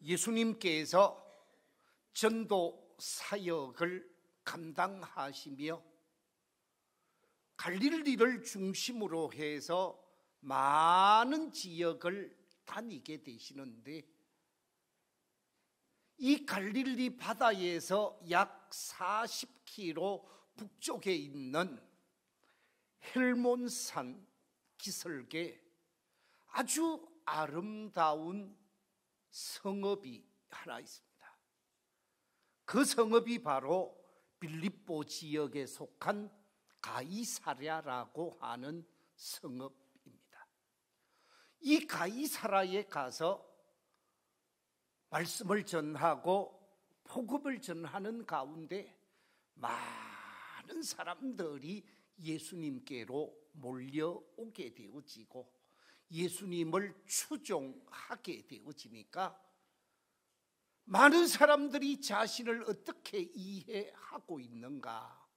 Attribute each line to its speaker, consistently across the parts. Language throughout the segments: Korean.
Speaker 1: 예수님께서 전도 사역을 감당하시며 갈릴리를 중심으로 해서 많은 지역을 다니게 되시는데, 이 갈릴리 바다에서 약 40km 북쪽에 있는 헬몬산 기슭에 아주 아름다운 성읍이 하나 있습니다. 그 성읍이 바로 빌립보 지역에 속한 가이사랴라고 하는 성읍입니다. 이 가이사랴에 가서 말씀을 전하고 복음을 전하는 가운데 많은 사람들이 예수님께로 몰려오게 되어지고 예수님을 추종하게 되어지니까 많은 사람들이 자신을 어떻게 이해하고 있는가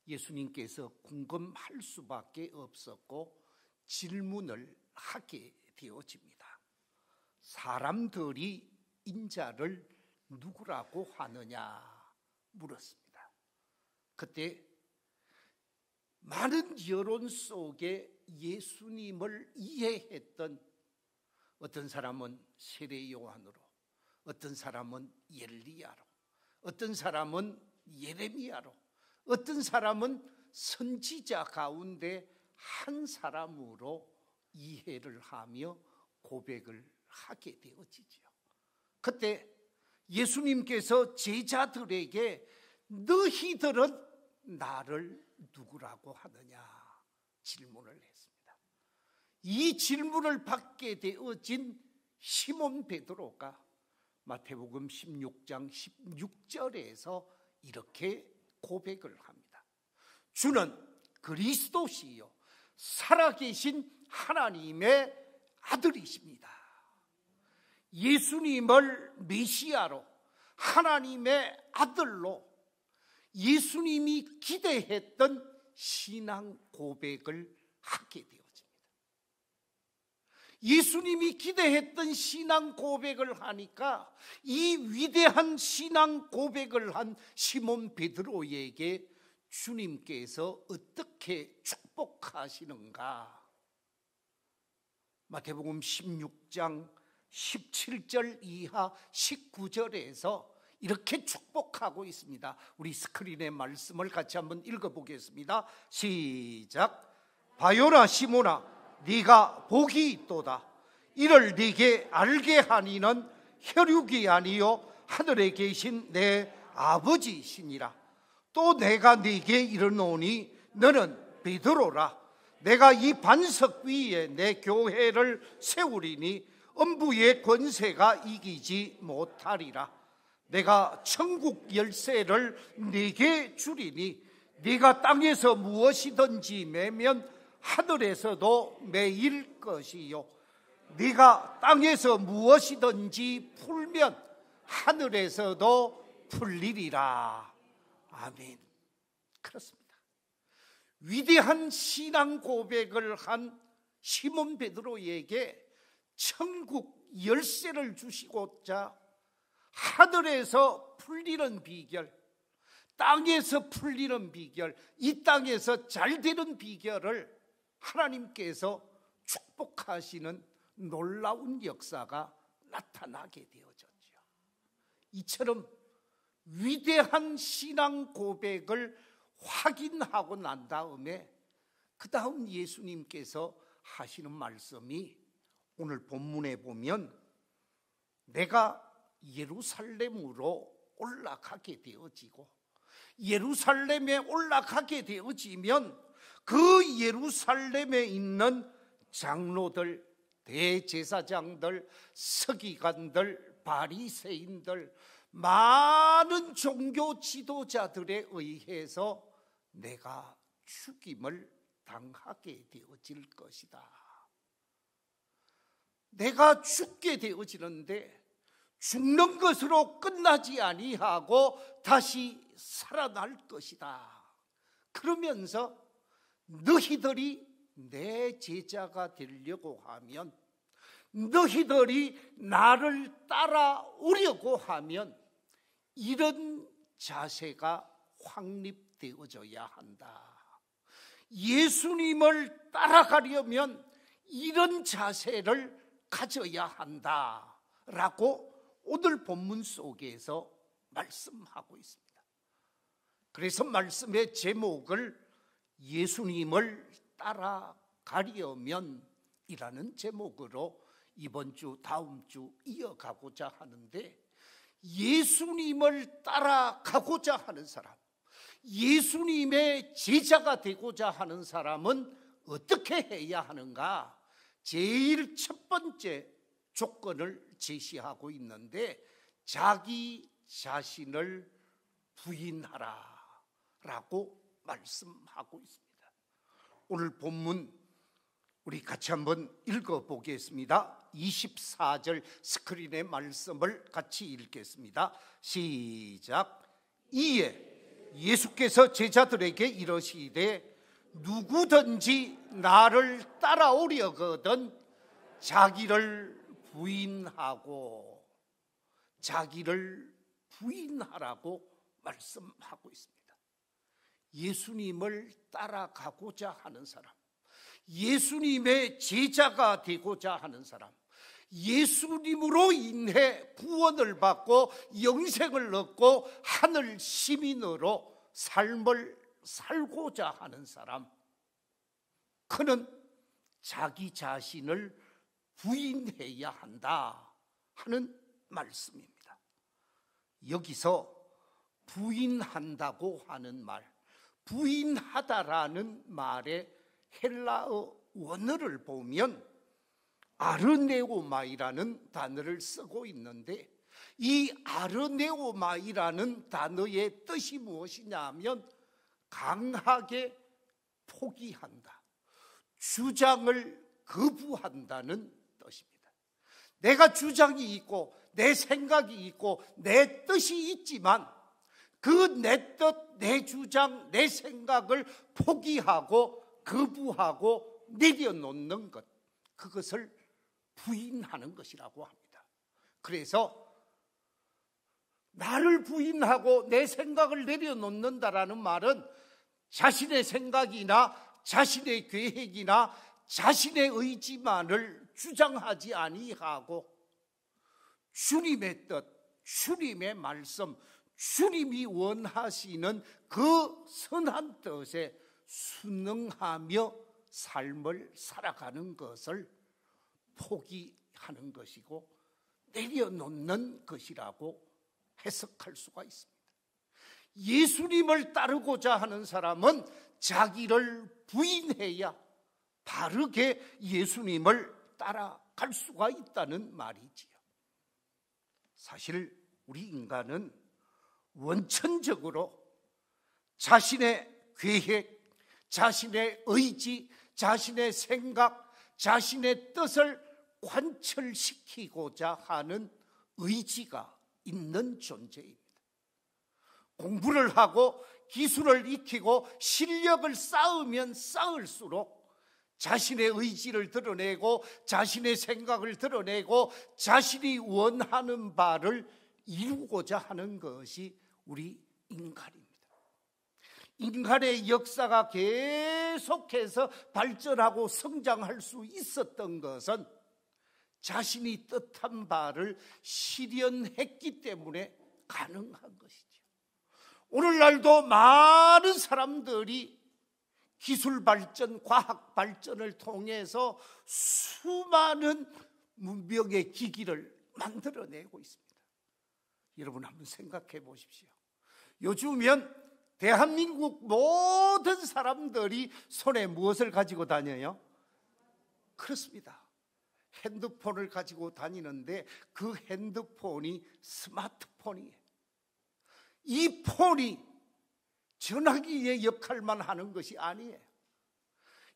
Speaker 1: 예수님께서 궁금할 수밖에 없었고 질문을 하게 되어집니다. 사람들이 인자를 누구라고 하느냐 물었습니다. 그때 많은 여론 속에 예수님을 이해했던, 어떤 사람은 세례 요한으로, 어떤 사람은 엘리야로, 어떤 사람은 예레미야로, 어떤 사람은 선지자 가운데 한 사람으로 이해를 하며 고백을 하게 되어지죠. 그때 예수님께서 제자들에게 너희들은 나를 누구라고 하느냐 질문을 했습니다. 이 질문을 받게 되어진 시몬 베드로가 마태복음 16장 16절에서 이렇게 고백을 합니다. 주는 그리스도시요 살아계신 하나님의 아들이십니다. 예수님을 메시아로, 하나님의 아들로 예수님이 기대했던 신앙 고백을 하게 되어집니다. 예수님이 기대했던 신앙 고백을 하니까 이 위대한 신앙 고백을 한 시몬 베드로에게 주님께서 어떻게 축복하시는가? 마태복음 16장 17절 이하 19절에서 이렇게 축복하고 있습니다. 우리 스크린의 말씀을 같이 한번 읽어보겠습니다. 시작. 바요나 시몬아, 네가 복이 있도다. 이를 네게 알게 하니는 혈육이 아니요 하늘에 계신 내 아버지시니라. 또 내가 네게 이르노니 너는 베드로라. 내가 이 반석 위에 내 교회를 세우리니 음부의 권세가 이기지 못하리라. 내가 천국 열쇠를 네게 주리니 네가 땅에서 무엇이든지 매면 하늘에서도 매일 것이요 네가 땅에서 무엇이든지 풀면 하늘에서도 풀리리라. 아멘. 그렇습니다. 위대한 신앙 고백을 한 시몬 베드로에게 천국 열쇠를 주시고자 하늘에서 풀리는 비결, 땅에서 풀리는 비결, 이 땅에서 잘 되는 비결을 하나님께서 축복하시는 놀라운 역사가 나타나게 되어졌죠. 이처럼 위대한 신앙 고백을 확인하고 난 다음에 그 다음 예수님께서 하시는 말씀이 오늘 본문에 보면 내가 예루살렘으로 올라가게 되어지고 예루살렘에 올라가게 되어지면 그 예루살렘에 있는 장로들, 대제사장들, 서기관들, 바리새인들, 많은 종교 지도자들에 의해서 내가 죽임을 당하게 되어질 것이다. 내가 죽게 되어지는데 죽는 것으로 끝나지 아니하고 다시 살아날 것이다. 그러면서 너희들이 내 제자가 되려고 하면 너희들이 나를 따라오려고 하면 이런 자세가 확립되어져야 한다. 예수님을 따라가려면 이런 자세를 가져야 한다라고 오늘 본문 속에서 말씀하고 있습니다. 그래서 말씀의 제목을 예수님을 따라가려면 이라는 제목으로 이번 주 다음 주 이어가고자 하는데, 예수님을 따라가고자 하는 사람, 예수님의 제자가 되고자 하는 사람은 어떻게 해야 하는가? 제일 첫 번째 조건을 제시하고 있는데, 자기 자신을 부인하라 라고 말씀하고 있습니다. 오늘 본문 우리 같이 한번 읽어보겠습니다. 24절 스크린의 말씀을 같이 읽겠습니다. 시작. 이에 예수께서 제자들에게 이르시되 누구든지 나를 따라오려거든 자기를 부인하고, 자기를 부인하라고 말씀하고 있습니다. 예수님을 따라가고자 하는 사람, 예수님의 제자가 되고자 하는 사람, 예수님으로 인해 구원을 받고 영생을 얻고 하늘 시민으로 삶을 살고자 하는 사람, 그는 자기 자신을 부인해야 한다 하는 말씀입니다. 여기서 부인한다고 하는 말, 부인하다라는 말의 헬라어 원어를 보면 아르네오마이라는 단어를 쓰고 있는데, 이 아르네오마이라는 단어의 뜻이 무엇이냐 하면 강하게 포기한다, 주장을 거부한다는 뜻입니다. 내가 주장이 있고 내 생각이 있고 내 뜻이 있지만 그 내 뜻, 내 주장, 내 생각을 포기하고 거부하고 내려놓는 것, 그것을 부인하는 것이라고 합니다. 그래서 나를 부인하고 내 생각을 내려놓는다라는 말은 자신의 생각이나 자신의 계획이나 자신의 의지만을 주장하지 아니하고 주님의 뜻, 주님의 말씀, 주님이 원하시는 그 선한 뜻에 순응하며 삶을 살아가는 것을 포기하는 것이고 내려놓는 것이라고 해석할 수가 있습니다. 예수님을 따르고자 하는 사람은 자기를 부인해야 바르게 예수님을 따라갈 수가 있다는 말이지요. 사실 우리 인간은 원천적으로 자신의 계획, 자신의 의지, 자신의 생각, 자신의 뜻을 관철시키고자 하는 의지가 있는 존재입니다. 공부를 하고 기술을 익히고 실력을 쌓으면 쌓을수록 자신의 의지를 드러내고 자신의 생각을 드러내고 자신이 원하는 바를 이루고자 하는 것이 우리 인간입니다. 인간의 역사가 계속해서 발전하고 성장할 수 있었던 것은 자신이 뜻한 바를 실현했기 때문에 가능한 것이죠. 오늘날도 많은 사람들이 기술 발전, 과학 발전을 통해서 수많은 문명의 기기를 만들어내고 있습니다. 여러분 한번 생각해 보십시오. 요즘은 대한민국 모든 사람들이 손에 무엇을 가지고 다녀요? 그렇습니다. 핸드폰을 가지고 다니는데 그 핸드폰이 스마트폰이에요. 이 폰이 전화기의 역할만 하는 것이 아니에요.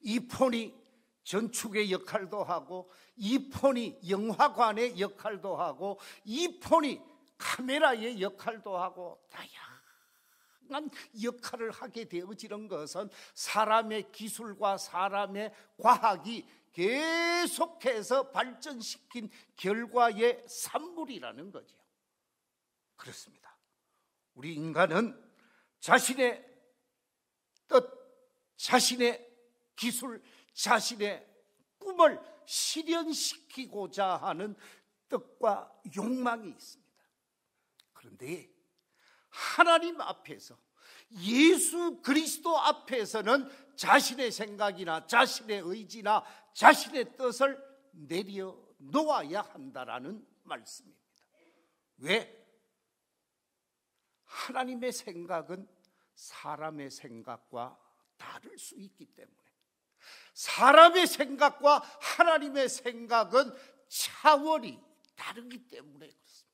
Speaker 1: 이 폰이 전축의 역할도 하고, 이 폰이 영화관의 역할도 하고, 이 폰이 카메라의 역할도 하고, 다양한 역할을 하게 되어지는 것은 사람의 기술과 사람의 과학이 계속해서 발전시킨 결과의 산물이라는 거죠. 그렇습니다. 우리 인간은 자신의 뜻, 자신의 기술, 자신의 꿈을 실현시키고자 하는 뜻과 욕망이 있습니다. 그런데 하나님 앞에서, 예수 그리스도 앞에서는 자신의 생각이나 자신의 의지나 자신의 뜻을 내려놓아야 한다라는 말씀입니다. 왜? 하나님의 생각은 사람의 생각과 다를 수 있기 때문에, 사람의 생각과 하나님의 생각은 차원이 다르기 때문에 그렇습니다.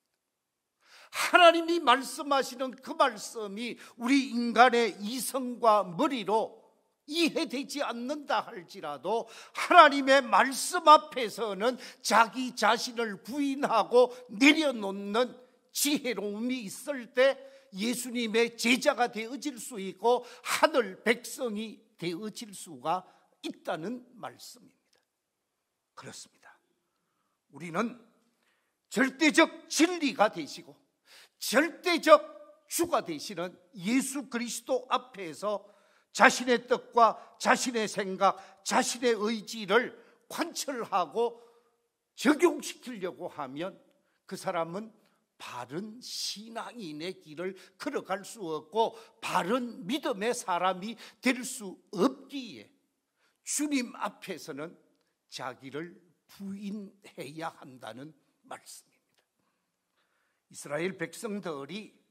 Speaker 1: 하나님이 말씀하시는 그 말씀이 우리 인간의 이성과 머리로 이해되지 않는다 할지라도 하나님의 말씀 앞에서는 자기 자신을 부인하고 내려놓는 지혜로움이 있을 때 예수님의 제자가 되어질 수 있고 하늘 백성이 되어질 수가 있다는 말씀입니다. 그렇습니다. 우리는 절대적 진리가 되시고 절대적 주가 되시는 예수 그리스도 앞에서 자신의 뜻과 자신의 생각, 자신의 의지를 관철하고 적용시키려고 하면 그 사람은 바른 신앙인의 길을 걸어갈 수 없고 바른 믿음의 사람이 될 수 없기에 주님 앞에서는 자기를 부인해야 한다는 말씀입니다. 이스라엘 백성들이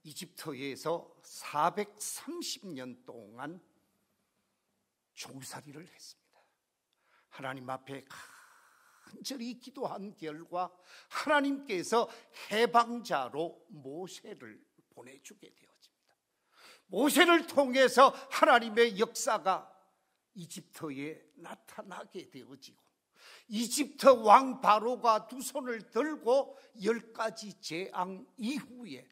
Speaker 1: 이집트에서 430년 동안 종살이를 했습니다. 하나님 앞에 간절히 기도한 결과 하나님께서 해방자로 모세를 보내주게 되어집니다. 모세를 통해서 하나님의 역사가 이집트에 나타나게 되어지고 이집트 왕 바로가 두 손을 들고 10가지 재앙 이후에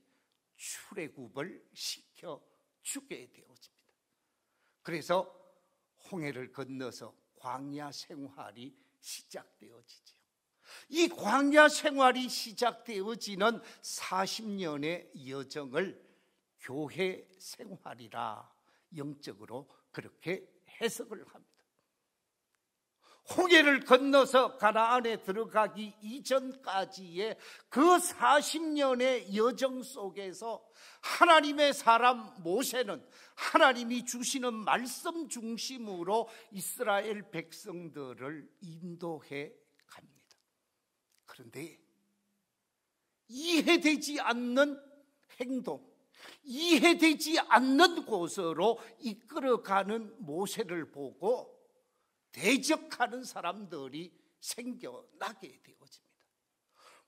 Speaker 1: 출애굽을 시켜주게 되어집니다. 그래서 홍해를 건너서 광야 생활이 시작되어지죠. 이 광야 생활이 시작되어지는 40년의 여정을 교회 생활이라 영적으로 그렇게 해석을 합니다. 홍해를 건너서 가나안에 들어가기 이전까지의 그 40년의 여정 속에서 하나님의 사람 모세는 하나님이 주시는 말씀 중심으로 이스라엘 백성들을 인도해 갑니다. 그런데 이해되지 않는 행동, 이해되지 않는 곳으로 이끌어가는 모세를 보고 대적하는 사람들이 생겨나게 되어집니다.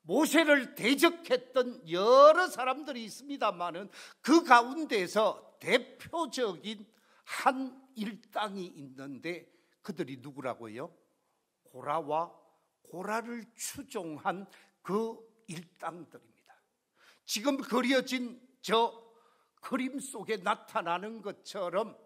Speaker 1: 모세를 대적했던 여러 사람들이 있습니다만은 그 가운데서 대표적인 한 일당이 있는데 그들이 누구라고요? 고라와 고라를 추종한 그 일당들입니다. 지금 그려진 저 그림 속에 나타나는 것처럼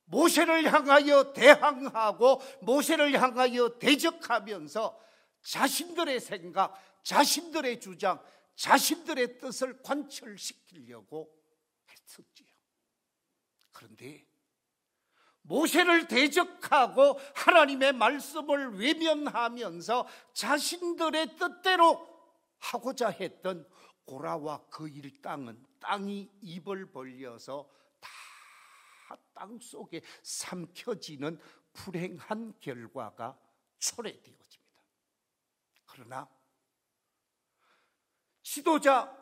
Speaker 1: 모세를 향하여 대항하고 모세를 향하여 대적하면서 자신들의 생각, 자신들의 주장, 자신들의 뜻을 관철시키려고 했었지요. 그런데 모세를 대적하고 하나님의 말씀을 외면하면서 자신들의 뜻대로 하고자 했던 고라와 그 일당은 땅이 입을 벌려서 다 땅속에 삼켜지는 불행한 결과가 초래되어집니다. 그러나 지도자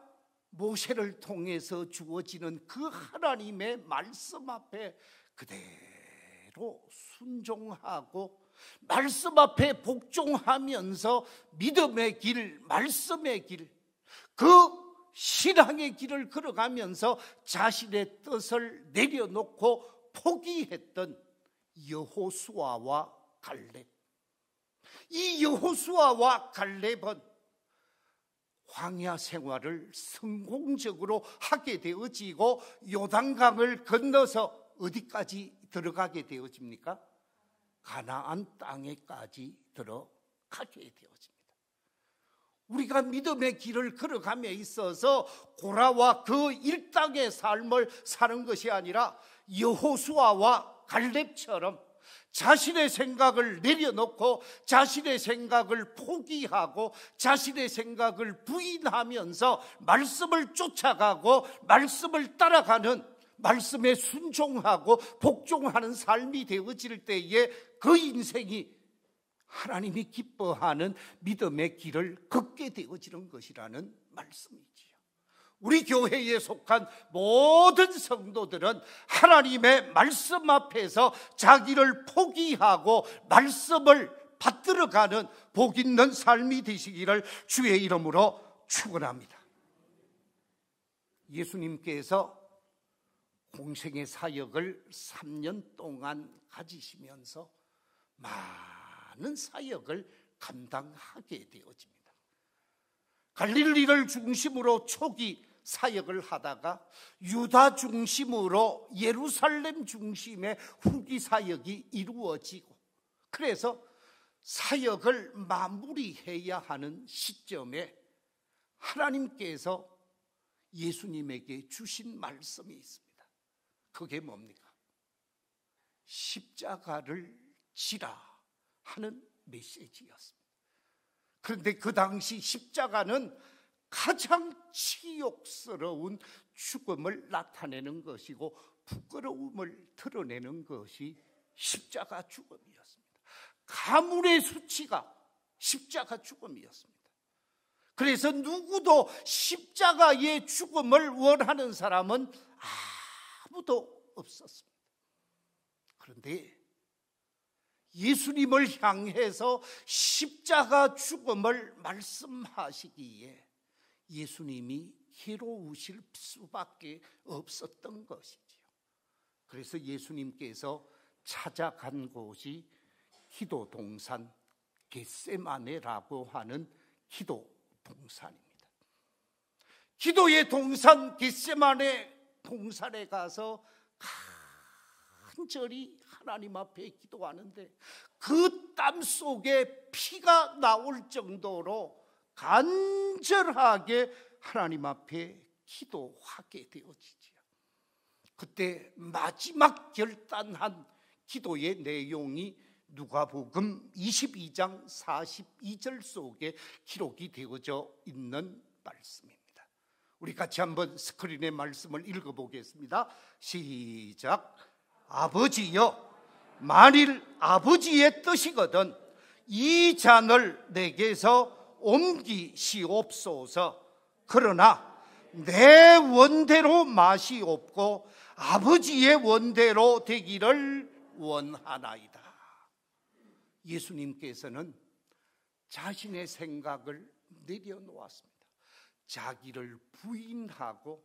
Speaker 1: 모세를 통해서 주어지는 그 하나님의 말씀 앞에 그대로 순종하고 말씀 앞에 복종하면서 믿음의 길, 말씀의 길, 그 신앙의 길을 걸어가면서 자신의 뜻을 내려놓고 포기했던 여호수아와 갈렙. 이 여호수아와 갈렙은 광야 생활을 성공적으로 하게 되어지고 요단강을 건너서 어디까지 들어가게 되어집니까? 가나안 땅에까지 들어가게 되어집니다. 우리가 믿음의 길을 걸어감에 있어서 고라와 그 일당의 삶을 사는 것이 아니라 여호수아와 갈렙처럼 자신의 생각을 내려놓고 자신의 생각을 포기하고 자신의 생각을 부인하면서 말씀을 쫓아가고 말씀을 따라가는, 말씀에 순종하고 복종하는 삶이 되어질 때에 그 인생이 하나님이 기뻐하는 믿음의 길을 걷게 되어지는 것이라는 말씀이지요. 우리 교회에 속한 모든 성도들은 하나님의 말씀 앞에서 자기를 포기하고 말씀을 받들어가는 복 있는 삶이 되시기를 주의 이름으로 축원합니다. 예수님께서 공생의 사역을 3년 동안 가지시면서 많은 사역을 감당하게 되어집니다. 갈릴리를 중심으로 초기 사역을 하다가 유다 중심으로 예루살렘 중심의 후기 사역이 이루어지고, 그래서 사역을 마무리해야 하는 시점에 하나님께서 예수님에게 주신 말씀이 있습니다. 그게 뭡니까? 십자가를 지라 하는 메시지였습니다. 그런데 그 당시 십자가는 가장 치욕스러운 죽음을 나타내는 것이고 부끄러움을 드러내는 것이 십자가 죽음이었습니다. 가문의 수치가 십자가 죽음이었습니다. 그래서 누구도 십자가의 죽음을 원하는 사람은 아무도 없었습니다. 그런데 예수님을 향해서 십자가 죽음을 말씀하시기에 예수님이 괴로우실 수밖에 없었던 것이지요. 그래서 예수님께서 찾아간 곳이 기도 동산 겟세마네라고 하는 기도 동산입니다. 기도의 동산 겟세마네 동산에 가서 간절히 하나님 앞에 기도하는데 그 땀 속에 피가 나올 정도로 간절하게 하나님 앞에 기도하게 되어지지요. 그때 마지막 결단한 기도의 내용이 누가복음 22장 42절 속에 기록이 되어져 있는 말씀입니다. 우리 같이 한번 스크린의 말씀을 읽어보겠습니다. 시작. 아버지여, 만일 아버지의 뜻이거든 이 잔을 내게서 옮기시옵소서. 그러나 내 원대로 마시옵고 아버지의 원대로 되기를 원하나이다. 예수님께서는 자신의 생각을 내려놓았습니다. 자기를 부인하고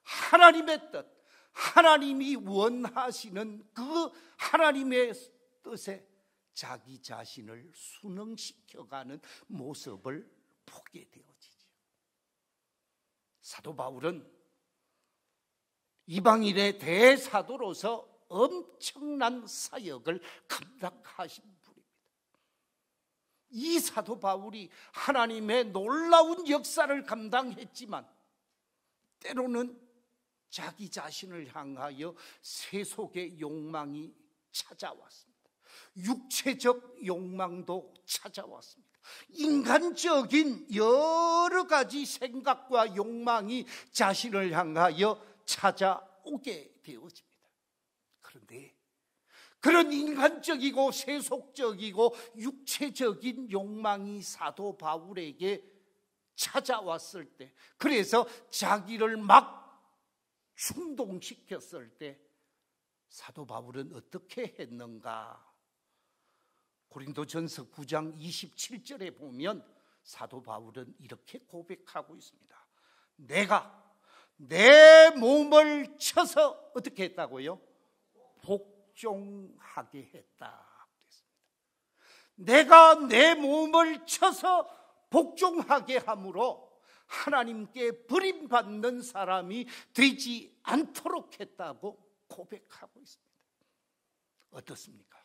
Speaker 1: 하나님의 뜻, 하나님이 원하시는 그 하나님의 뜻에 자기 자신을 순응시켜가는 모습을 보게 되어지죠. 사도 바울은 이방인의 대사도로서 엄청난 사역을 감당하신 분입니다. 이 사도 바울이 하나님의 놀라운 역사를 감당했지만 때로는 자기 자신을 향하여 세속의 욕망이 찾아왔습니다. 육체적 욕망도 찾아왔습니다. 인간적인 여러 가지 생각과 욕망이 자신을 향하여 찾아오게 되어집니다. 그런데 그런 인간적이고 세속적이고 육체적인 욕망이 사도 바울에게 찾아왔을 때, 그래서 자기를 막 충동시켰을 때 사도 바울은 어떻게 했는가? 고린도전서 9장 27절에 보면 사도 바울은 이렇게 고백하고 있습니다. 내가 내 몸을 쳐서 어떻게 했다고요? 복종하게 했다. 내가 내 몸을 쳐서 복종하게 함으로 하나님께 버림받는 사람이 되지 않도록 했다고 고백하고 있습니다. 어떻습니까?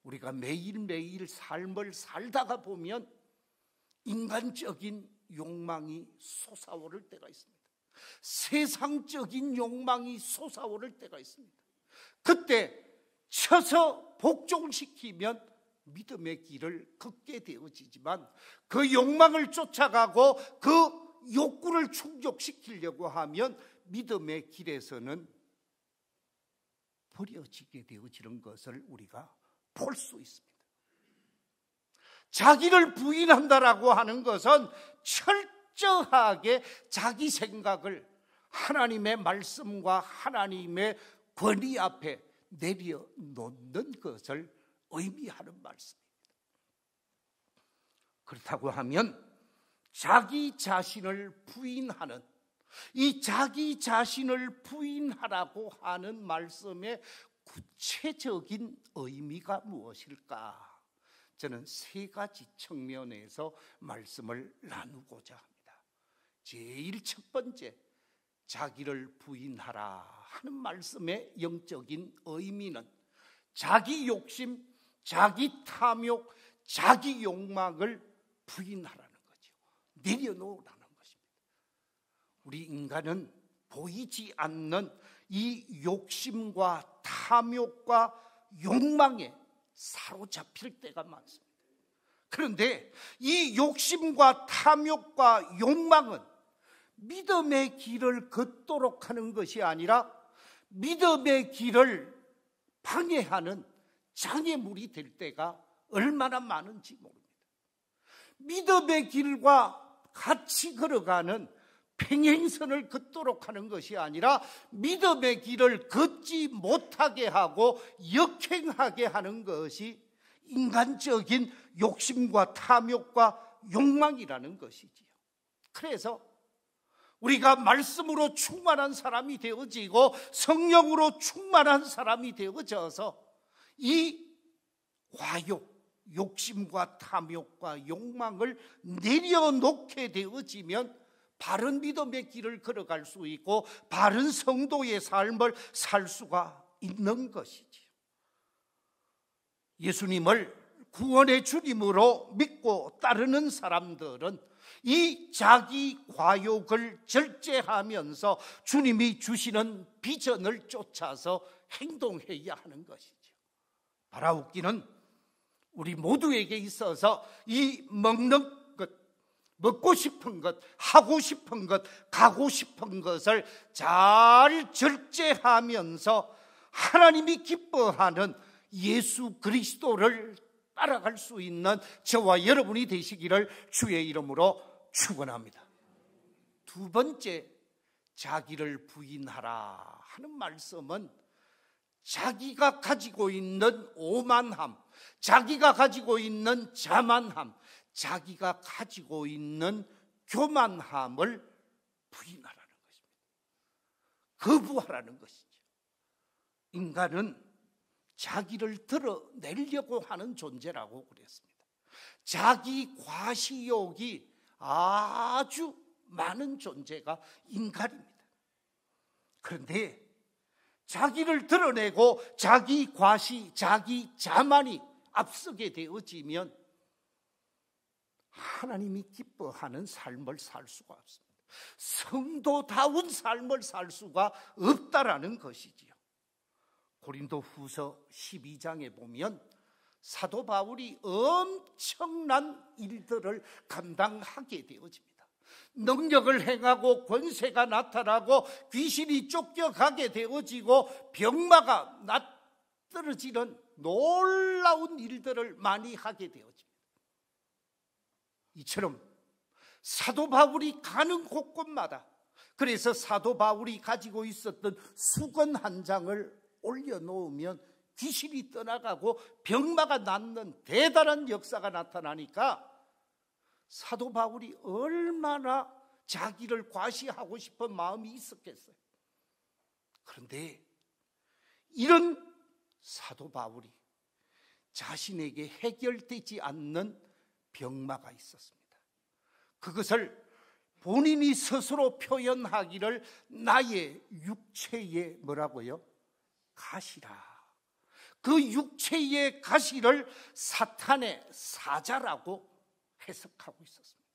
Speaker 1: 우리가 매일매일 삶을 살다가 보면 인간적인 욕망이 솟아오를 때가 있습니다. 세상적인 욕망이 솟아오를 때가 있습니다. 그때 쳐서 복종시키면 믿음의 길을 걷게 되어지지만, 그 욕망을 쫓아가고 그 욕구를 충족시키려고 하면 믿음의 길에서는 버려지게 되어지는 것을 우리가 볼 수 있습니다. 자기를 부인한다라고 하는 것은 철저하게 자기 생각을 하나님의 말씀과 하나님의 권위 앞에 내려놓는 것을 의미하는 말씀입니다. 그렇다고 하면 자기 자신을 부인하는, 이 자기 자신을 부인하라고 하는 말씀의 구체적인 의미가 무엇일까? 저는 세 가지 측면에서 말씀을 나누고자 합니다. 제일 첫 번째, 자기를 부인하라 하는 말씀의 영적인 의미는 자기 욕심, 자기 탐욕, 자기 욕망을 부인하라는 거죠. 내려놓으라는 것입니다. 우리 인간은 보이지 않는 이 욕심과 탐욕과 욕망에 사로잡힐 때가 많습니다. 그런데 이 욕심과 탐욕과 욕망은 믿음의 길을 걷도록 하는 것이 아니라 믿음의 길을 방해하는 장애물이 될 때가 얼마나 많은지 모릅니다. 믿음의 길과 같이 걸어가는 평행선을 걷도록 하는 것이 아니라 믿음의 길을 걷지 못하게 하고 역행하게 하는 것이 인간적인 욕심과 탐욕과 욕망이라는 것이지요. 그래서 우리가 말씀으로 충만한 사람이 되어지고 성령으로 충만한 사람이 되어져서 이 화욕, 욕심과 탐욕과 욕망을 내려놓게 되어지면 바른 믿음의 길을 걸어갈 수 있고 바른 성도의 삶을 살 수가 있는 것이지요. 예수님을 구원의 주님으로 믿고 따르는 사람들은 이 자기 과욕을 절제하면서 주님이 주시는 비전을 쫓아서 행동해야 하는 것이죠. 바라옵기는 우리 모두에게 있어서 이 먹는 것, 먹고 싶은 것, 하고 싶은 것, 가고 싶은 것을 잘 절제하면서 하나님이 기뻐하는 예수 그리스도를 따라갈 수 있는 저와 여러분이 되시기를 주의 이름으로 축원합니다. 두 번째, 자기를 부인하라 하는 말씀은 자기가 가지고 있는 오만함, 자기가 가지고 있는 자만함, 자기가 가지고 있는 교만함을 부인하라는 것입니다. 거부하라는 것이죠. 인간은 자기를 드러내려고 하는 존재라고 그랬습니다. 자기 과시욕이 아주 많은 존재가 인간입니다. 그런데 자기를 드러내고 자기 과시, 자기 자만이 앞서게 되어지면 하나님이 기뻐하는 삶을 살 수가 없습니다. 성도다운 삶을 살 수가 없다라는 것이지요. 고린도후서 12장에 보면 사도 바울이 엄청난 일들을 감당하게 되어집니다. 능력을 행하고 권세가 나타나고 귀신이 쫓겨가게 되어지고 병마가 떨어지는 놀라운 일들을 많이 하게 되어집니다. 이처럼 사도 바울이 가는 곳곳마다, 그래서 사도 바울이 가지고 있었던 수건 한 장을 올려놓으면 귀신이 떠나가고 병마가 낫는 대단한 역사가 나타나니까 사도 바울이 얼마나 자기를 과시하고 싶은 마음이 있었겠어요. 그런데 이런 사도 바울이 자신에게 해결되지 않는 병마가 있었습니다. 그것을 본인이 스스로 표현하기를 나의 육체의 뭐라고요? 가시라. 그 육체의 가시를 사탄의 사자라고 해석하고 있었습니다.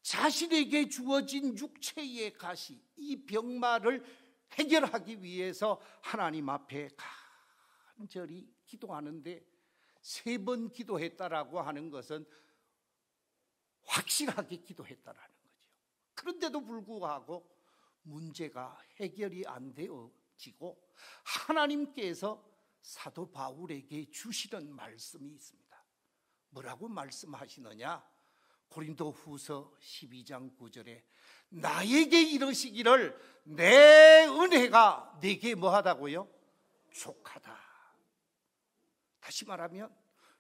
Speaker 1: 자신에게 주어진 육체의 가시, 이 병마를 해결하기 위해서 하나님 앞에 간절히 기도하는데 3번 기도했다라고 하는 것은 확실하게 기도했다라는 거죠. 그런데도 불구하고 문제가 해결이 안 되어지고 하나님께서 사도 바울에게 주시는 말씀이 있습니다. 뭐라고 말씀하시느냐? 고린도후서 12장 9절에 나에게 이르시기를 내 은혜가 네게 뭐하다고요? 족하다. 다시 말하면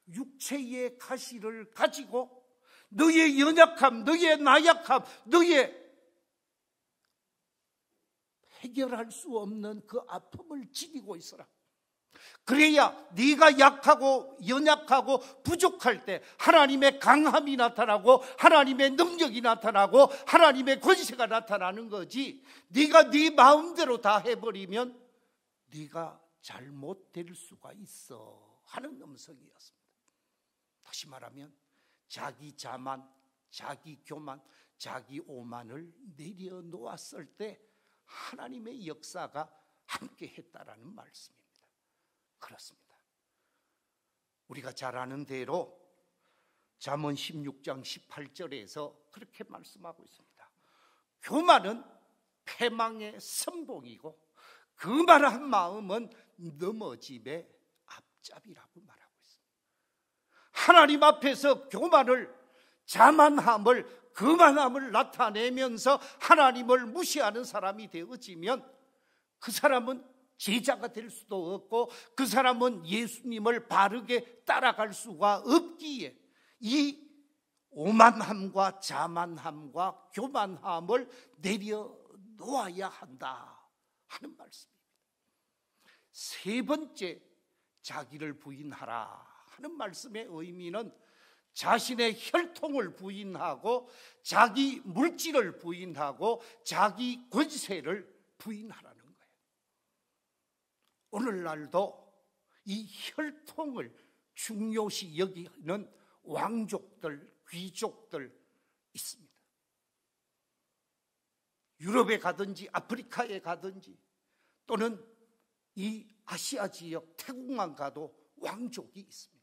Speaker 1: 육체의 가시를 가지고 너의 연약함, 너의 나약함, 너의 해결할 수 없는 그 아픔을 지니고 있어라. 그래야 네가 약하고 연약하고 부족할 때 하나님의 강함이 나타나고 하나님의 능력이 나타나고 하나님의 권세가 나타나는 거지, 네가 네 마음대로 다 해버리면 네가 잘못될 수가 있어 하는 음성이었습니다. 다시 말하면 자기 자만, 자기 교만, 자기 오만을 내려놓았을 때 하나님의 역사가 함께 했다라는 말씀입니다. 그렇습니다. 우리가 잘 아는 대로 잠언 16장 18절에서 그렇게 말씀하고 있습니다. 교만은 패망의 선봉이고 그만한 마음은 넘어짐의 앞잡이라고 말하고 있습니다. 하나님 앞에서 교만을, 자만함을, 그만함을 나타내면서 하나님을 무시하는 사람이 되어지면 그 사람은 제자가 될 수도 없고 그 사람은 예수님을 바르게 따라갈 수가 없기에 이 오만함과 자만함과 교만함을 내려놓아야 한다 하는 말씀입니다. 3번째, 자기를 부인하라 하는 말씀의 의미는 자신의 혈통을 부인하고 자기 물질을 부인하고 자기 권세를 부인하라는 거예요. 오늘날도 이 혈통을 중요시 여기는 왕족들, 귀족들 있습니다. 유럽에 가든지 아프리카에 가든지 또는 이 아시아 지역 태국만 가도 왕족이 있습니다.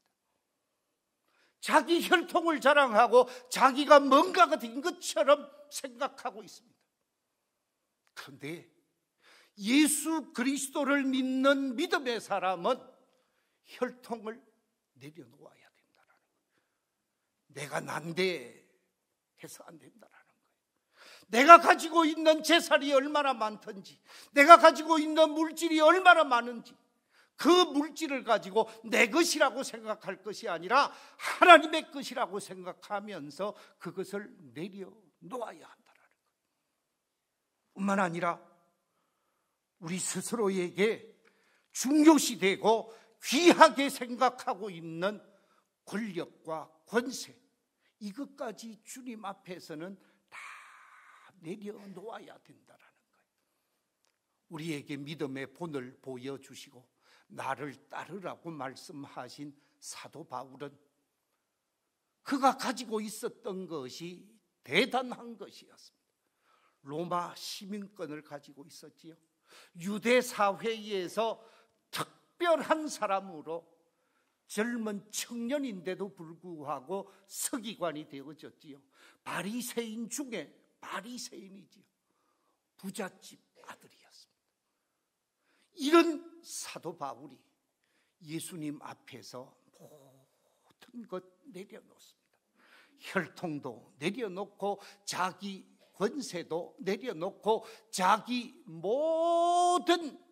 Speaker 1: 자기 혈통을 자랑하고 자기가 뭔가가 된 것처럼 생각하고 있습니다. 그런데 예수 그리스도를 믿는 믿음의 사람은 혈통을 내려놓아야 된다는 거예요. 내가 난데 해서 안 된다는 거예요. 내가 가지고 있는 재산이 얼마나 많든지, 내가 가지고 있는 물질이 얼마나 많은지 그 물질을 가지고 내 것이라고 생각할 것이 아니라 하나님의 것이라고 생각하면서 그것을 내려놓아야 한다는 거예요. 뿐만 아니라 우리 스스로에게 중요시되고 귀하게 생각하고 있는 권력과 권세, 이것까지 주님 앞에서는 다 내려놓아야 된다는 거예요. 우리에게 믿음의 본을 보여주시고 나를 따르라고 말씀하신 사도 바울은 그가 가지고 있었던 것이 대단한 것이었습니다. 로마 시민권을 가지고 있었지요. 유대 사회에서 특별한 사람으로 젊은 청년인데도 불구하고 서기관이 되어졌지요. 바리새인 중에 바리새인이지요. 부잣집 아들이었습니다. 이런 사도 바울이 예수님 앞에서 모든 것 내려놓습니다. 혈통도 내려놓고 자기 권세도 내려놓고 자기 모든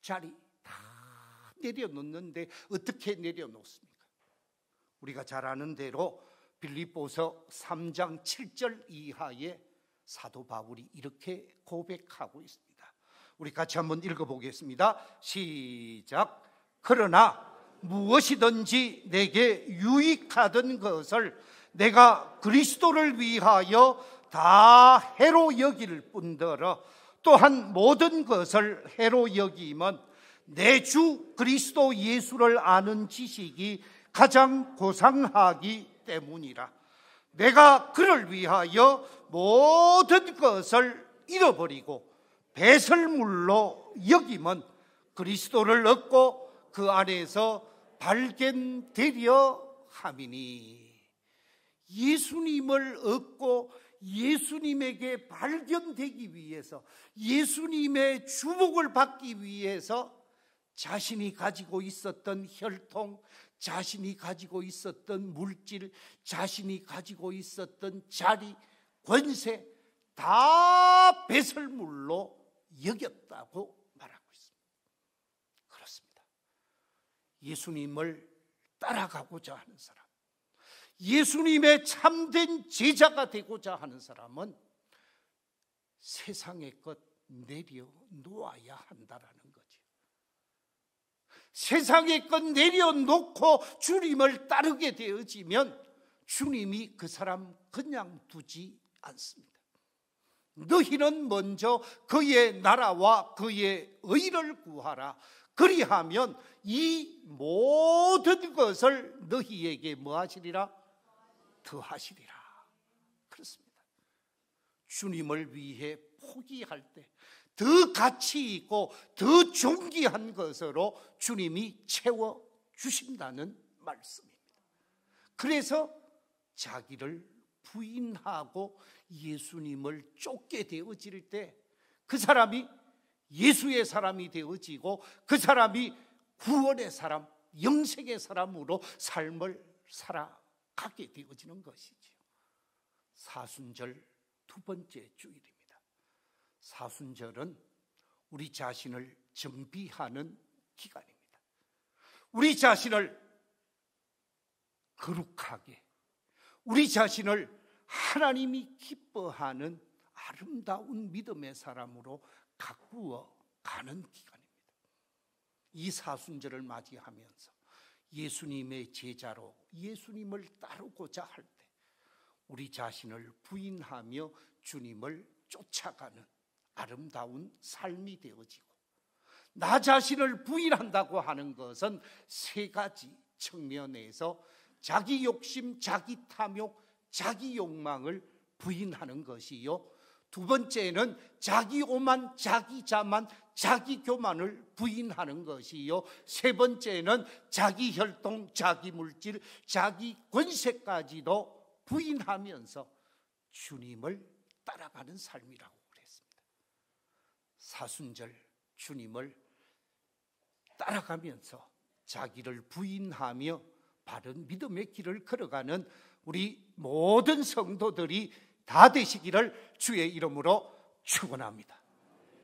Speaker 1: 자리 다 내려놓는데 어떻게 내려놓습니까? 우리가 잘 아는 대로 빌립보서 3장 7절 이하에 사도 바울이 이렇게 고백하고 있습니다. 우리 같이 한번 읽어보겠습니다. 시작. 그러나 무엇이든지 내게 유익하던 것을 내가 그리스도를 위하여 다 해로 여길 뿐더러 또한 모든 것을 해로 여기면 내 주 그리스도 예수를 아는 지식이 가장 고상하기 때문이라. 내가 그를 위하여 모든 것을 잃어버리고 배설물로 여김은 그리스도를 얻고 그 안에서 발견되려 함이니. 예수님을 얻고 예수님에게 발견되기 위해서, 예수님의 주목을 받기 위해서 자신이 가지고 있었던 혈통, 자신이 가지고 있었던 물질, 자신이 가지고 있었던 자리, 권세 다 배설물로 여겼다고 말하고 있습니다. 그렇습니다. 예수님을 따라가고자 하는 사람, 예수님의 참된 제자가 되고자 하는 사람은 세상의 것 내려놓아야 한다라는 거죠. 세상의 것 내려놓고 주님을 따르게 되어지면 주님이 그 사람 그냥 두지 않습니다. 너희는 먼저 그의 나라와 그의 의를 구하라. 그리하면 이 모든 것을 너희에게 뭐 하시리라? 더하시리라. 그렇습니다. 주님을 위해 포기할 때 더 가치 있고 더 존귀한 것으로 주님이 채워주신다는 말씀입니다. 그래서 자기를 부인하고 예수님을 쫓게 되어질 때 그 사람이 예수의 사람이 되어지고 그 사람이 구원의 사람, 영생의 사람으로 삶을 살아가게 되어지는 것이지요. 사순절 두 번째 주일입니다. 사순절은 우리 자신을 정비하는 기간입니다. 우리 자신을 거룩하게, 우리 자신을 하나님이 기뻐하는 아름다운 믿음의 사람으로 가꾸어 가는 기간입니다. 이 사순절을 맞이하면서 예수님의 제자로 예수님을 따르고자 할 때 우리 자신을 부인하며 주님을 쫓아가는 아름다운 삶이 되어지고, 나 자신을 부인한다고 하는 것은 세 가지 측면에서 자기 욕심, 자기 탐욕, 자기 욕망을 부인하는 것이요, 두 번째는 자기 오만, 자기 자만, 자기 교만을 부인하는 것이요, 세 번째는 자기 혈통, 자기 물질, 자기 권세까지도 부인하면서 주님을 따라가는 삶이라고 그랬습니다. 사순절 주님을 따라가면서 자기를 부인하며 바른 믿음의 길을 걸어가는 우리 모든 성도들이 다 되시기를 주의 이름으로 축원합니다.